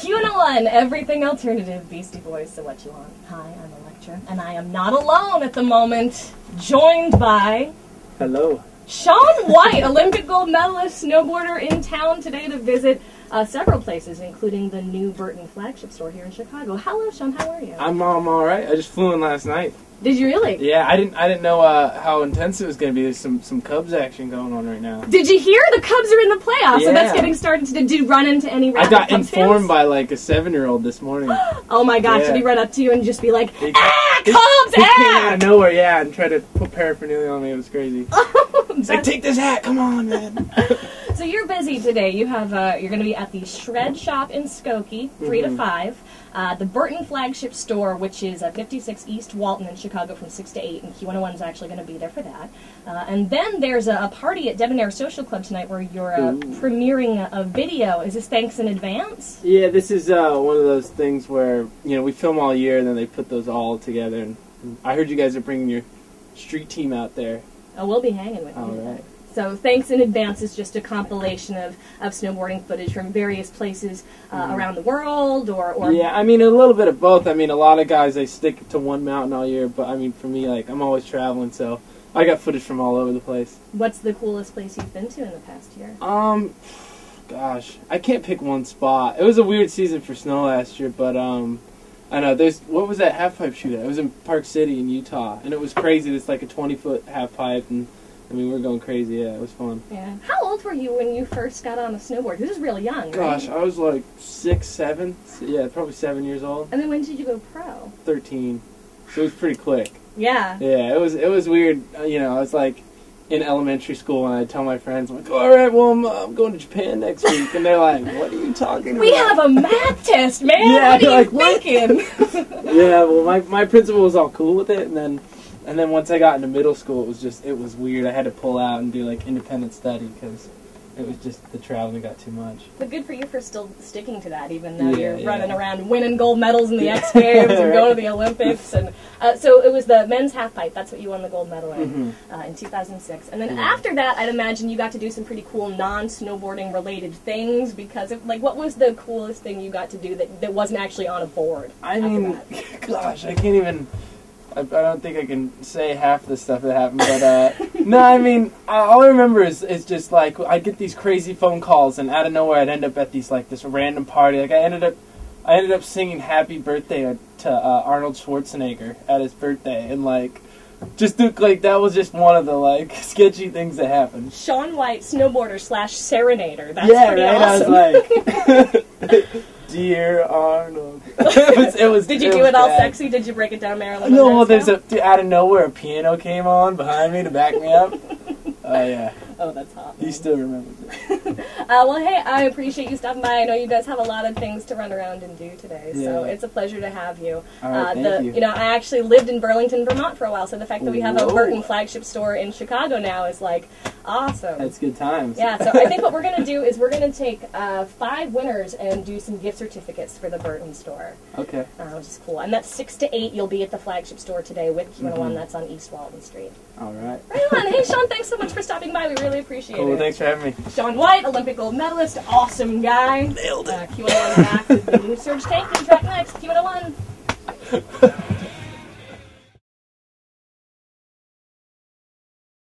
Q101, everything alternative, Beastie Boys, so what you want. Hi, I'm Electra, and I am not alone at the moment, joined by... Hello. Shaun White, Olympic gold medalist, snowboarder in town today to visit several places, including the new Burton flagship store here in Chicago. Hello, Shaun, how are you? I'm all right. I just flew in last night. Did you really? Yeah, I didn't know how intense it was going to be. There's some Cubs action going on right now. Did you hear? The Cubs are in the playoffs, so that's Yeah. getting started. Did you run into any I got Cubs informed fans? by like a 7-year-old this morning. Oh my gosh, Yeah. did he run up to you and just be like, He- ah, he- Cubs, He came ah! out of nowhere, yeah, and tried to put paraphernalia on me. It was crazy. It's like, That's- take this hat, come on, man. So you're busy today. You have you're going to be at the Shred Shop in Skokie, 3 to 5. The Burton flagship store, which is 56 East Walton in Chicago, from 6 to 8, and Q101 is actually going to be there for that. And then there's a party at Debonair Social Club tonight where you're premiering a video. Is this thanks in advance? Yeah, this is one of those things where, you know, we film all year and then they put those all together. And I heard you guys are bringing your street team out there. Oh, we'll be hanging with you. All today. right. So Thanks in Advance is just a compilation of snowboarding footage from various places around the world, or... Yeah, I mean, a little bit of both. I mean, a lot of guys, they stick to one mountain all year, but I mean, for me, like, I'm always traveling, so I got footage from all over the place. What's the coolest place you've been to in the past year? Gosh, I can't pick one spot. It was a weird season for snow last year, but, I know, what was that half-pipe shootout? It was in Park City in Utah, and it was crazy. It's like a 20-foot half-pipe, and I mean, we were going crazy. Yeah, it was fun. Yeah. How old were you when you first got on a snowboard? This is really young, Gosh, right? I was like 6, 7. Yeah, probably 7 years old. And then when did you go pro? 13. So it was pretty quick. Yeah. Yeah, it was weird. You know, I was like in elementary school, and I'd tell my friends, I'm like, all right, well, I'm going to Japan next week. And they're like, what are you talking about? We have a math test, man! Yeah, what are you like, what? thinking? Yeah, well, my principal was all cool with it, and then once I got into middle school, it was weird. I had to pull out and do like independent study because it was just the traveling got too much. But good for you for still sticking to that, even though Yeah, you're yeah. running around winning gold medals in the X Games and going to the Olympics. And so it was the men's half-pipe. That's what you won the gold medal in 2006. And then after that, I'd imagine you got to do some pretty cool non-snowboarding related things because, what was the coolest thing you got to do that wasn't actually on a board? I mean, gosh, I can't even... I don't think I can say half the stuff that happened, but, no, I mean, all I remember is just, like, I'd get these crazy phone calls, and out of nowhere I'd end up at this random party. Like, I ended up singing Happy Birthday to Arnold Schwarzenegger at his birthday, and, like, that was just one of the, like, sketchy things that happened. Shaun White, snowboarder / serenader. That's yeah, pretty right? awesome. I was like... Dear Arnold. it was. Did you do it all sexy? Did you break it down, Marilyn? No, well, Monroe style? out of nowhere a piano came on behind me to back me up. Oh yeah. Oh, that's hot. He still remembers it. Well, hey, I appreciate you stopping by. I know you guys have a lot of things to run around and do today, so Yeah. it's a pleasure to have you. All right, thank you. I actually lived in Burlington, Vermont for a while, so the fact that we have a Whoa. Burton flagship store in Chicago now is like awesome. That's good times. Yeah, so I think what we're going to do is we're going to take 5 winners and do some gift certificates for the Burton store. Okay. Which is cool. And that's 6 to 8. You'll be at the flagship store today with Q101. That's on East Walton Street. All right. Right on. Hey, Shaun, thanks so much for stopping by. We really appreciate Cool. it. Thanks for having me. Shaun White, Olympic gold medalist, awesome guy. Nailed it. Q101 back to the Surge Tank. Track next, Q101.